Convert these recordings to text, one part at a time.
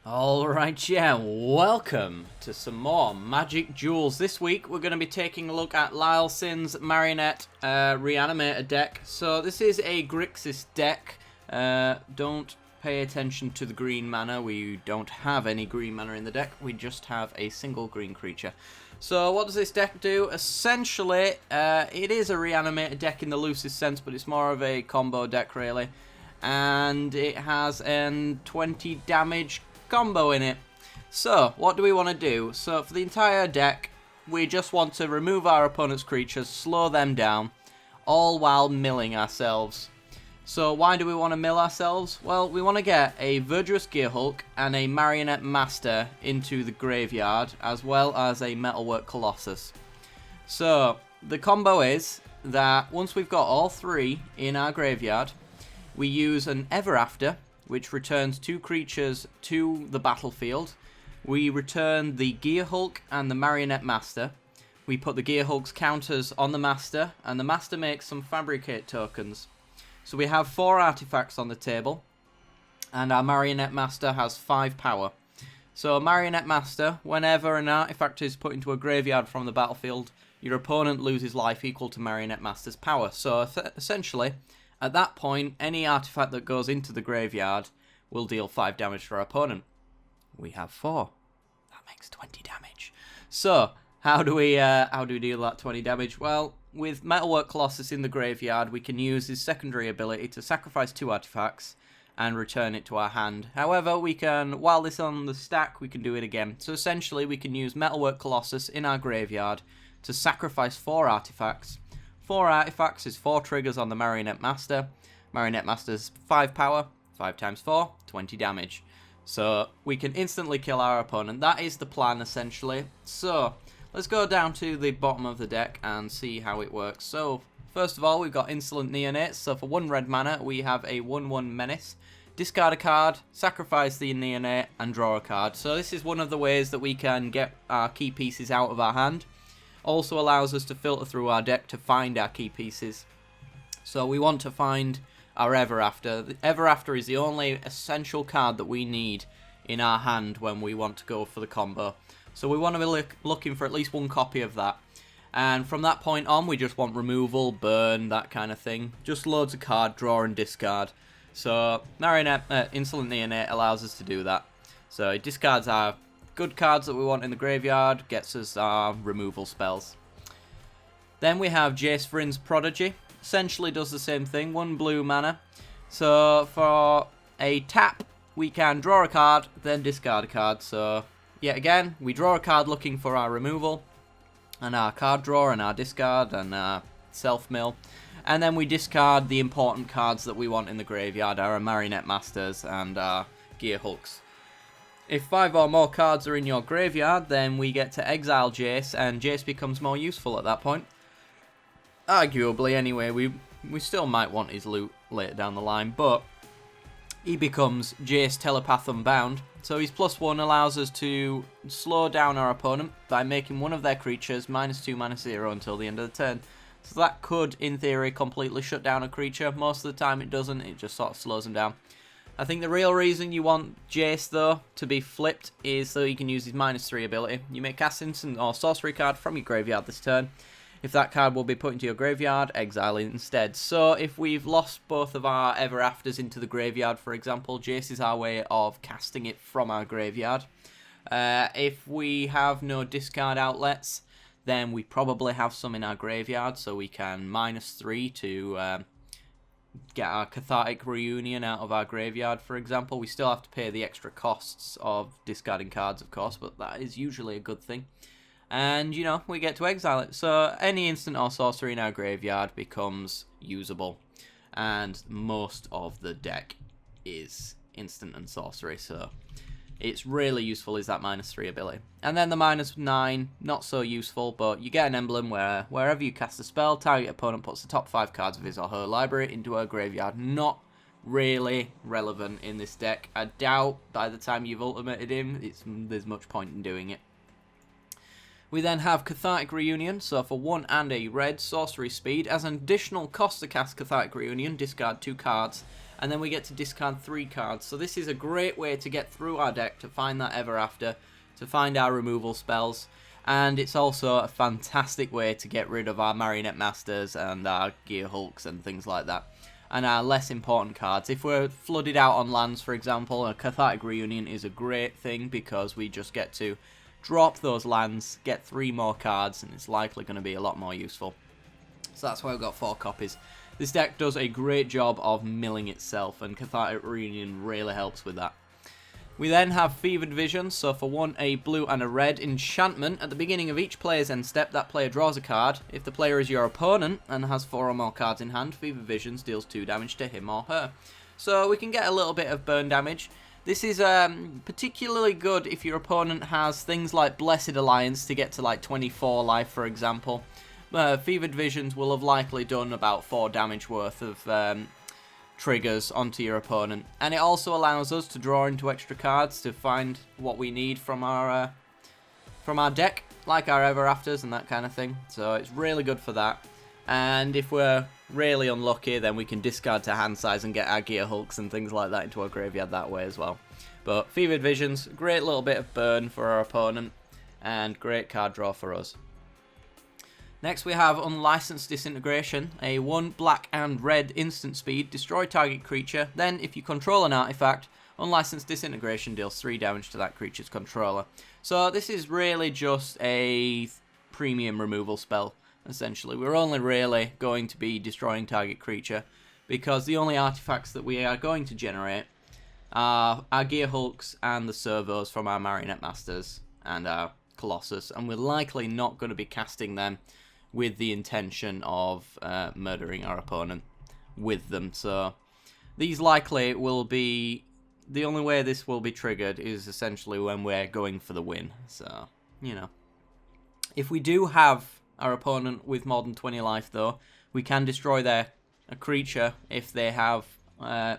Alright, yeah, welcome to some more Magic Duels. This week we're going to be taking a look at Lyle Sin's Marionette Reanimator deck. So this is a Grixis deck. Don't pay attention to the green mana. We don't have any green mana in the deck. We just have a single green creature. So what does this deck do? Essentially, it is a Reanimator deck in the loosest sense, but it's more of a combo deck really. And it has an 20 damage combo in it. So what do we want to do? So for the entire deck we just want to remove our opponent's creatures, slow them down, all while milling ourselves. So why do we want to mill ourselves? Well, we want to get a Virgil Gearhulk and a Marionette Master into the graveyard, as well as a Metalwork Colossus. So the combo is that once we've got all three in our graveyard, we use an Ever After, which returns two creatures to the battlefield. We return the Gearhulk and the Marionette Master. We put the Gearhulk's counters on the Master, and the Master makes some Fabricate tokens. So we have 4 artifacts on the table, and our Marionette Master has 5 power. So Marionette Master, whenever an artifact is put into a graveyard from the battlefield, your opponent loses life equal to Marionette Master's power. So essentially, at that point, any artifact that goes into the graveyard will deal 5 damage to our opponent. We have 4. That makes 20 damage. So, how do we deal that 20 damage? Well, with Metalwork Colossus in the graveyard, we can use his secondary ability to sacrifice 2 artifacts and return it to our hand. However, we can, while this is on the stack, we can do it again. So essentially, we can use Metalwork Colossus in our graveyard to sacrifice 4 artifacts. 4 artifacts is 4 triggers on the Marionette Master. Marionette Master's 5 power, 5 times 4, 20 damage. So we can instantly kill our opponent. That is the plan essentially. So let's go down to the bottom of the deck and see how it works. So first of all, we've got Insolent Neonates. So for 1 red mana, we have a 1/1 Menace. Discard a card, sacrifice the Neonate, and draw a card. So this is one of the ways that we can get our key pieces out of our hand. Also allows us to filter through our deck to find our key pieces. So we want to find our Ever After. The Ever After is the only essential card that we need in our hand when we want to go for the combo. So we want to be looking for at least 1 copy of that. And from that point on, we just want removal, burn, that kind of thing. Just loads of card, draw and discard. So Marionette, Insolent Neonate allows us to do that. So it discards our good cards that we want in the graveyard, gets us our removal spells. Then we have Jace Vryn's Prodigy. Essentially does the same thing, 1 blue mana. So for a tap, we can draw a card, then discard a card. So yet again, we draw a card looking for our removal, and our card draw, and our discard, and our self-mill. And then we discard the important cards that we want in the graveyard, our Marionette Masters and our Gearhulks. If 5 or more cards are in your graveyard, then we get to exile Jace, and Jace becomes more useful at that point. Arguably, anyway, we still might want his loot later down the line, but he becomes Jace Telepath Unbound. So his +1 allows us to slow down our opponent by making one of their creatures -2/-0 until the end of the turn. So that could, in theory, completely shut down a creature. Most of the time it doesn't, it just sort of slows them down. I think the real reason you want Jace, though, to be flipped is so you can use his -3 ability. You may cast instant or sorcery card from your graveyard this turn. If that card will be put into your graveyard, exile it instead. So if we've lost both of our Ever Afters into the graveyard, for example, Jace is our way of casting it from our graveyard. If we have no discard outlets, then we probably have some in our graveyard, so we can -3 to get our Cathartic Reunion out of our graveyard, for example. We still have to pay the extra costs of discarding cards, of course, but that is usually a good thing. And, you know, we get to exile it. So any instant or sorcery in our graveyard becomes usable. And most of the deck is instant and sorcery, so it's really useful is that -3 ability. And then the -9, not so useful, but you get an emblem where wherever you cast a spell, target opponent puts the top 5 cards of his or her library into her graveyard. Not really relevant in this deck. I doubt by the time you've ultimated him, there's much point in doing it. We then have Cathartic Reunion, so for 1 and a red, sorcery speed. As an additional cost to cast Cathartic Reunion, discard 2 cards and then we get to discard 3 cards. So this is a great way to get through our deck, to find that Ever After, to find our removal spells, and it's also a fantastic way to get rid of our Marionette Masters and our Gear Hulks and things like that, and our less important cards. If we're flooded out on lands, for example, a Cathartic Reunion is a great thing because we just get to drop those lands, get 3 more cards, and it's likely going to be a lot more useful. So that's why we've got 4 copies. This deck does a great job of milling itself, and Cathartic Reunion really helps with that. We then have Fevered Visions, so for 1, a blue and a red enchantment. At the beginning of each player's end step, that player draws a card. If the player is your opponent and has 4 or more cards in hand, Fevered Visions deals 2 damage to him or her. So we can get a little bit of burn damage. This is particularly good if your opponent has things like Blessed Alliance to get to like 24 life, for example. Fevered Visions will have likely done about 4 damage worth of triggers onto your opponent, and it also allows us to draw into extra cards to find what we need from our deck, like our Ever Afters and that kind of thing. So it's really good for that. And if we're really unlucky, then we can discard to hand size and get our Gear Hulks and things like that into our graveyard that way as well. But Fevered Visions, great little bit of burn for our opponent, and great card draw for us. Next we have Unlicensed Disintegration, a 1 black and red instant speed, destroy target creature, then if you control an artifact, Unlicensed Disintegration deals 3 damage to that creature's controller. So this is really just a premium removal spell, essentially. We're only really going to be destroying target creature, because the only artifacts that we are going to generate are our Gear Hulks and the servos from our Marionette Masters and our Colossus, and we're likely not going to be casting them with the intention of murdering our opponent with them. So these likely will be, the only way this will be triggered is essentially when we're going for the win. So, you know, if we do have our opponent with more than 20 life though, we can destroy a creature if they have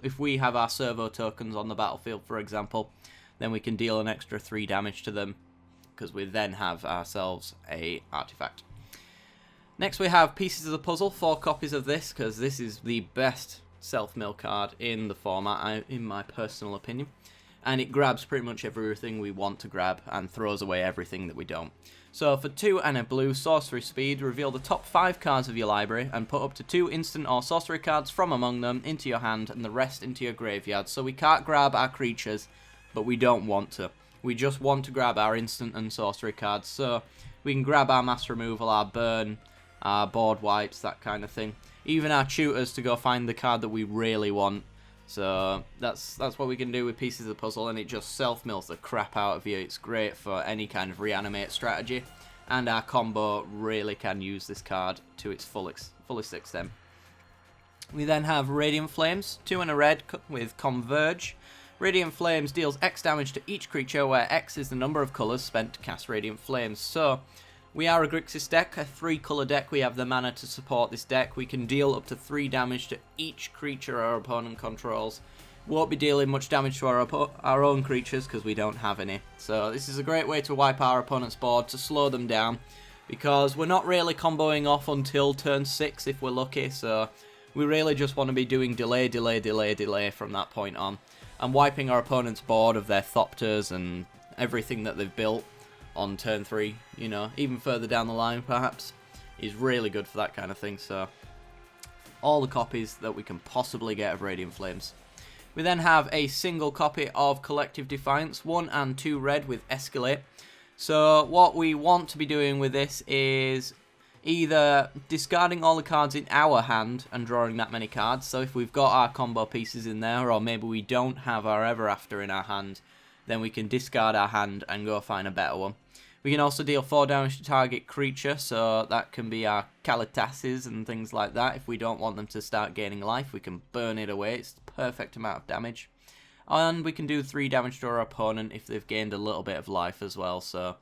if we have our servo tokens on the battlefield, for example, then we can deal an extra 3 damage to them because we then have ourselves a artifact. Next we have Pieces of the Puzzle, 4 copies of this, because this is the best self-mill card in the format, in my personal opinion. And it grabs pretty much everything we want to grab and throws away everything that we don't. So for 2 and a blue, sorcery speed, reveal the top 5 cards of your library and put up to 2 instant or sorcery cards from among them into your hand and the rest into your graveyard. So we can't grab our creatures, but we don't want to. We just want to grab our instant and sorcery cards. So we can grab our mass removal, our burn, our board wipes, that kind of thing. Even our tutors to go find the card that we really want. So that's what we can do with Pieces of the Puzzle, and it just self-mills the crap out of you. It's great for any kind of reanimate strategy, and our combo really can use this card to its fullest extent. We then have Radiant Flames, 2 and a red with Converge. Radiant Flames deals X damage to each creature, where X is the number of colours spent to cast Radiant Flames. So we are a Grixis deck, a 3-colour deck. We have the mana to support this deck. We can deal up to 3 damage to each creature our opponent controls. Won't be dealing much damage to our own creatures because we don't have any. So this is a great way to wipe our opponent's board, to slow them down, because we're not really comboing off until turn 6 if we're lucky. So we really just want to be doing delay from that point on, and wiping our opponent's board of their Thopters and everything that they've built on turn 3, you know, even further down the line perhaps, is really good for that kind of thing. So all the copies that we can possibly get of Radiant Flames. We then have a single copy of Collective Defiance, 1 and 2 red with Escalate. So what we want to be doing with this is either discarding all the cards in our hand and drawing that many cards. So if we've got our combo pieces in there, or maybe we don't have our Ever After in our hand, then we can discard our hand and go find a better one. We can also deal 4 damage to target creature, so that can be our Kalitasses and things like that. If we don't want them to start gaining life, we can burn it away. It's the perfect amount of damage. And we can do 3 damage to our opponent if they've gained a little bit of life as well. So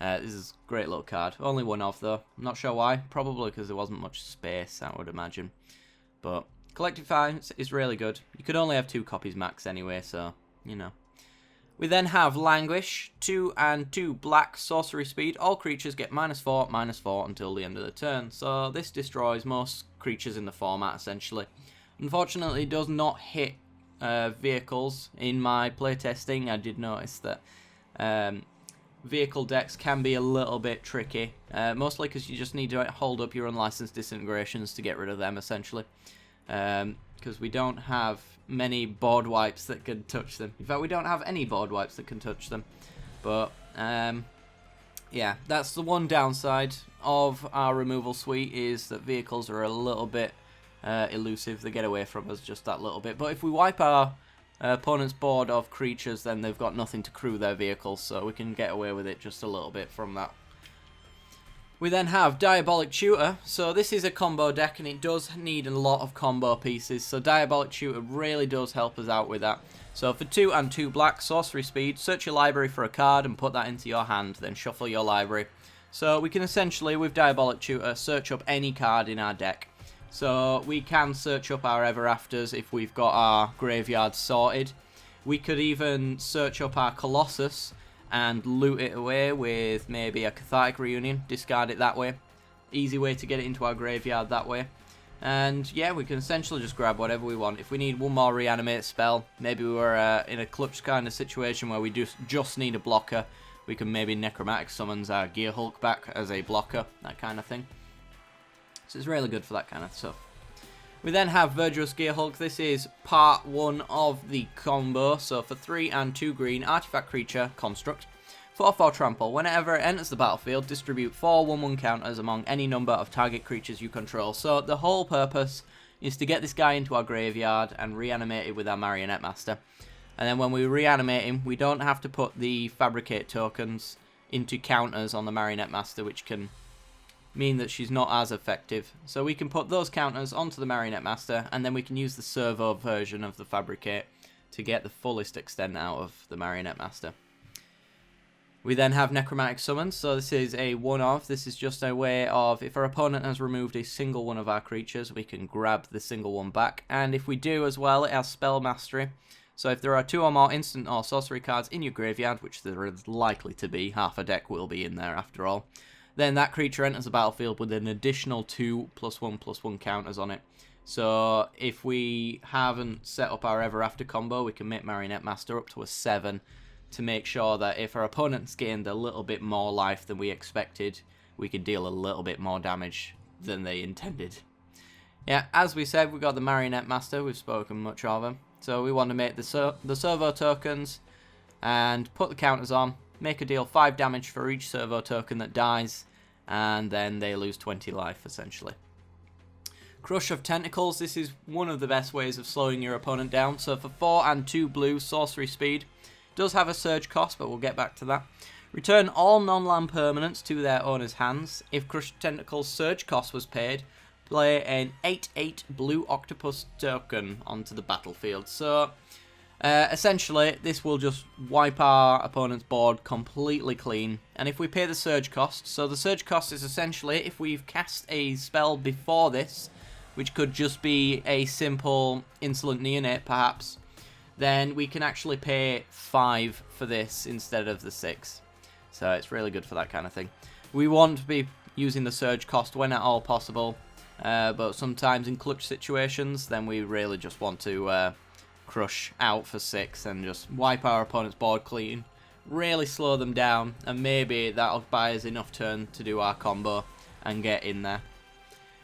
this is a great little card. Only 1 off though. I'm not sure why. Probably because there wasn't much space, I would imagine. But Collective Defiance is really good. You could only have 2 copies max anyway, so, you know. We then have Languish, 2 and 2 black, sorcery speed. All creatures get -4/-4 until the end of the turn. So this destroys most creatures in the format, essentially. Unfortunately, it does not hit vehicles. In my playtesting, I did notice that vehicle decks can be a little bit tricky, mostly because you just need to hold up your unlicensed disintegrations to get rid of them, essentially. Because we don't have many board wipes that can touch them. In fact, we don't have any board wipes that can touch them. But, yeah, that's the one downside of our removal suite, is that vehicles are a little bit elusive. They get away from us just that little bit. But if we wipe our opponent's board of creatures, then they've got nothing to crew their vehicles, so we can get away with it just a little bit from that. We then have Diabolic Shooter. So this is a combo deck, and it does need a lot of combo pieces, so Diabolic Shooter really does help us out with that. So for 2 and 2 black, sorcery speed, search your library for a card and put that into your hand, then shuffle your library. So we can essentially, with Diabolic Shooter, search up any card in our deck. So we can search up our Ever Afters if we've got our graveyard sorted. We could even search up our Colossus and loot it away with maybe a Cathartic Reunion, discard it that way. Easy way to get it into our graveyard that way. And yeah, we can essentially just grab whatever we want. If we need one more Reanimate spell, maybe we're in a clutch kind of situation where we just need a blocker, we can maybe Necromantic Summons our Gear Hulk back as a blocker, that kind of thing. So it's really good for that kind of stuff. We then have Virgil's Gear Hulk. This is part 1 of the combo. So for 3 and 2 green, artifact creature, construct. 4/4 trample. Whenever it enters the battlefield, distribute 4 1/1 counters among any number of target creatures you control. So the whole purpose is to get this guy into our graveyard and reanimate it with our Marionette Master. And then when we reanimate him, we don't have to put the Fabricate tokens into counters on the Marionette Master, which can mean that she's not as effective. So we can put those counters onto the Marionette Master, and then we can use the servo version of the Fabricate to get the fullest extent out of the Marionette Master. We then have Necromantic Summons. So this is a one-off. This is just a way of, if our opponent has removed a single one of our creatures, we can grab the single one back. And if we do as well, it has Spell Mastery. So if there are 2 or more instant or sorcery cards in your graveyard, which there is likely to be, half a deck will be in there after all, then that creature enters the battlefield with an additional 2 +1/+1 counters on it. So if we haven't set up our Ever After combo, we can make Marionette Master up to a 7 to make sure that if our opponent's gained a little bit more life than we expected, we can deal a little bit more damage than they intended. Yeah, as we said, we've got the Marionette Master. We've spoken much of him. So we want to make the servo tokens and put the counters on. Make a deal 5 damage for each servo token that dies, and then they lose 20 life, essentially. Crush of Tentacles. This is one of the best ways of slowing your opponent down. So for 4 and 2 blue, sorcery speed. Does have a surge cost, but we'll get back to that. Return all non-land permanents to their owner's hands. If Crush of Tentacles surge cost was paid, play an 8/8 blue octopus token onto the battlefield. So essentially, this will just wipe our opponent's board completely clean. And if we pay the surge cost, so the surge cost is essentially if we've cast a spell before this, which could just be a simple Insolent Neonate perhaps, then we can actually pay 5 for this instead of the 6. So it's really good for that kind of thing. We want to be using the surge cost when at all possible, but sometimes in clutch situations, then we really just want to crush out for 6 and just wipe our opponent's board clean, really slow them down, and maybe that'll buy us enough turn to do our combo and get in there.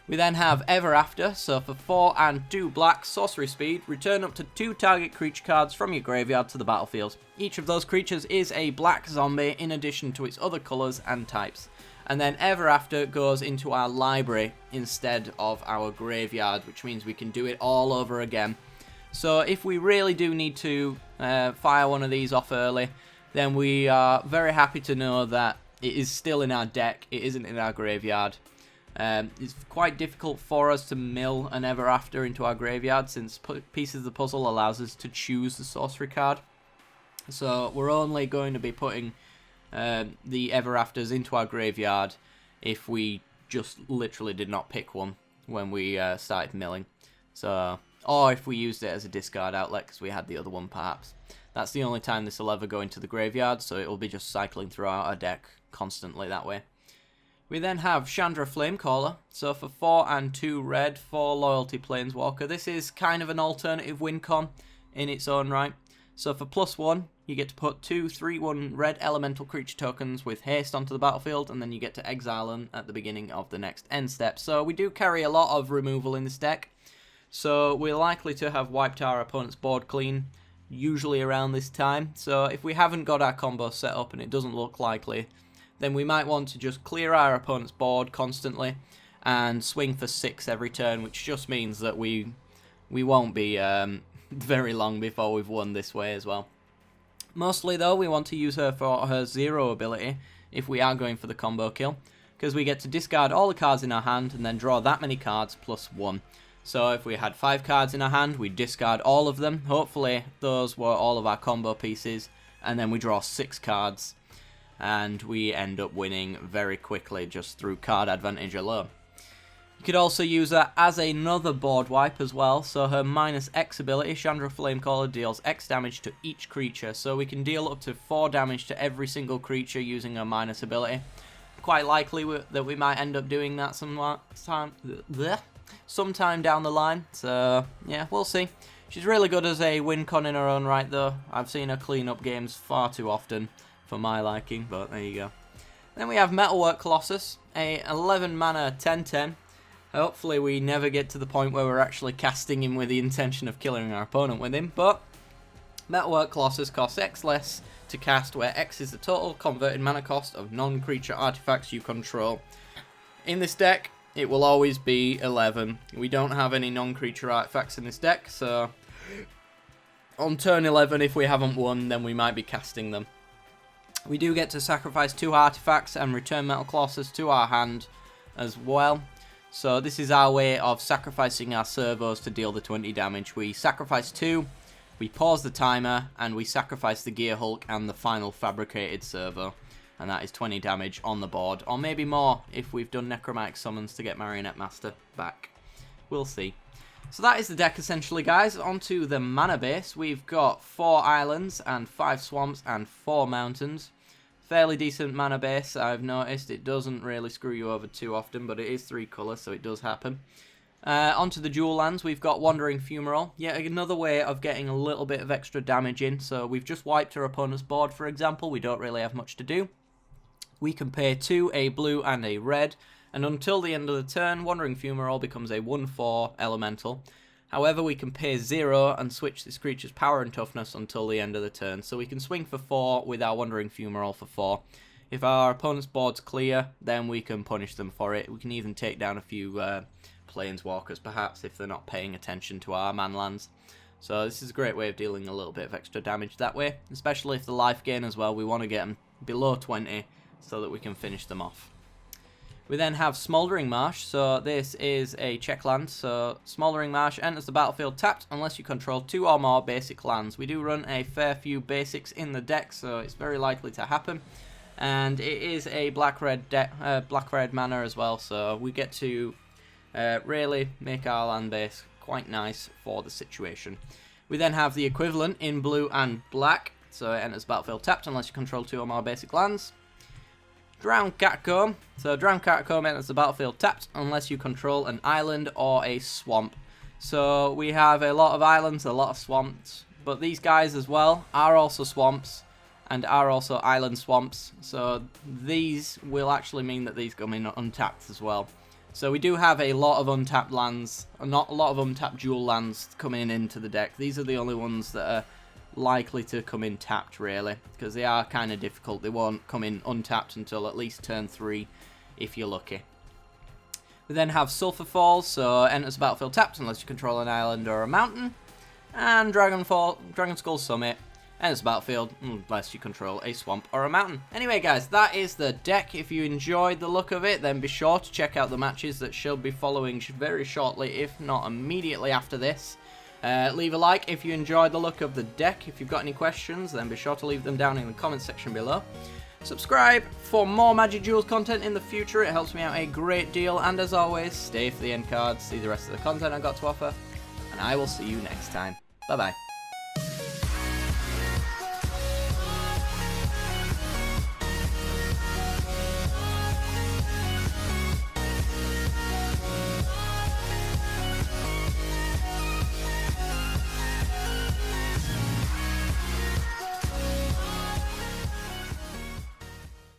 We then have Ever After, so for 4 and 2 black, sorcery speed, return up to 2 target creature cards from your graveyard to the battlefield. Each of those creatures is a black zombie in addition to its other colours and types. And then Ever After goes into our library instead of our graveyard, which means we can do it all over again. So if we really do need to fire one of these off early, then we are very happy to know that it is still in our deck, it isn't in our graveyard. It's quite difficult for us to mill an Ever After into our graveyard, since Pieces of the Puzzle allows us to choose the sorcery card. So we're only going to be putting the Ever Afters into our graveyard if we just literally did not pick one when we started milling. So, or if we used it as a discard outlet because we had the other one perhaps. That's the only time this will ever go into the graveyard, so it will be just cycling throughout our deck constantly that way. We then have Chandra Flamecaller. So for 4 and 2 red, 4 Loyalty Planeswalker. This is kind of an alternative win con in its own right. So for +1, you get to put 2 3/1 red elemental creature tokens with haste onto the battlefield, and then you get to exile them at the beginning of the next end step. So we do carry a lot of removal in this deck. So we're likely to have wiped our opponent's board clean, usually around this time. So if we haven't got our combo set up and it doesn't look likely, then we might want to just clear our opponent's board constantly and swing for 6 every turn, which just means that we won't be very long before we've won this way as well. Mostly though, we want to use her for her 0 ability if we are going for the combo kill, because we get to discard all the cards in our hand and then draw that many cards +1. So if we had 5 cards in our hand, we discard all of them. Hopefully those were all of our combo pieces, and then we draw 6 cards, and we end up winning very quickly just through card advantage alone. You could also use her as another board wipe as well. So her -X ability, Chandra Flamecaller, deals X damage to each creature. So we can deal up to 4 damage to every single creature using her minus ability. Quite likely that we might end up doing that sometime down the line. So yeah, we'll see. She's really good as a win con in her own right though. I've seen her clean up games far too often for my liking, but there you go. Then we have Metalwork Colossus, a 11 mana 10/10. Hopefully we never get to the point where we're actually casting him with the intention of killing our opponent with him, but Metalwork Colossus costs X less to cast, where X is the total converted mana cost of non-creature artifacts you control. In this deck, it will always be 11. We don't have any non-creature artifacts in this deck, so on turn 11, if we haven't won, then we might be casting them. We do get to sacrifice 2 artifacts and return Metal Colossus to our hand as well. So this is our way of sacrificing our servos to deal the 20 damage. We sacrifice 2, we pause the timer, and we sacrifice the Gear Hulk and the final fabricated servo. And that is 20 damage on the board, or maybe more if we've done Necromantic Summons to get Marionette Master back. We'll see. So that is the deck essentially, guys. Onto the mana base. We've got 4 islands and 5 swamps and 4 mountains. Fairly decent mana base, I've noticed. It doesn't really screw you over too often, but it is 3 colours, so it does happen. Onto the dual lands, we've got Wandering Fumarole. Yet another way of getting a little bit of extra damage in. So we've just wiped our opponent's board, for example. We don't really have much to do. We can pay 2, a blue and a red, and until the end of the turn, Wandering Fumarole becomes a 1/4 elemental. However, we can pay 0 and switch this creature's power and toughness until the end of the turn. So we can swing for 4 with our Wandering Fumarole for 4. If our opponent's board's clear, then we can punish them for it. We can even take down a few Planeswalkers, perhaps, if they're not paying attention to our manlands. So this is a great way of dealing a little bit of extra damage that way, especially if the life gain as well. We want to get them below 20 so that we can finish them off. We then have Smoldering Mush, so this is a check land, so Smoldering Mush enters the battlefield tapped unless you control 2 or more basic lands. We do run a fair few basics in the deck, so it's very likely to happen. And it is a black-red mana as well, so we get to really make our land base quite nice for the situation. We then have the equivalent in blue and black, so it enters the battlefield tapped unless you control 2 or more basic lands. Drowned Catacomb. So Drowned Catacomb enters the battlefield tapped unless you control an island or a swamp. So we have a lot of islands, a lot of swamps, but these guys as well are also swamps and are also island swamps. So these will actually mean that these come in untapped as well. So we do have a lot of untapped lands, not a lot of untapped dual lands coming into the deck. These are the only ones that are likely to come in tapped, really, because they are kind of difficult. They won't come in untapped until at least turn 3 if you're lucky. We then have Sulphur Falls, so enters the battlefield tapped unless you control an island or a mountain. And Dragon Skull Summit enters the battlefield unless you control a swamp or a mountain. Anyway, guys, that is the deck. If you enjoyed the look of it, then be sure to check out the matches that should be following very shortly, if not immediately after this. Leave a like if you enjoyed the look of the deck. If you've got any questions, then be sure to leave them down in the comments section below. Subscribe for more Magic Duels content in the future. It helps me out a great deal. And as always, stay for the end cards, see the rest of the content I've got to offer. And I will see you next time. Bye-bye.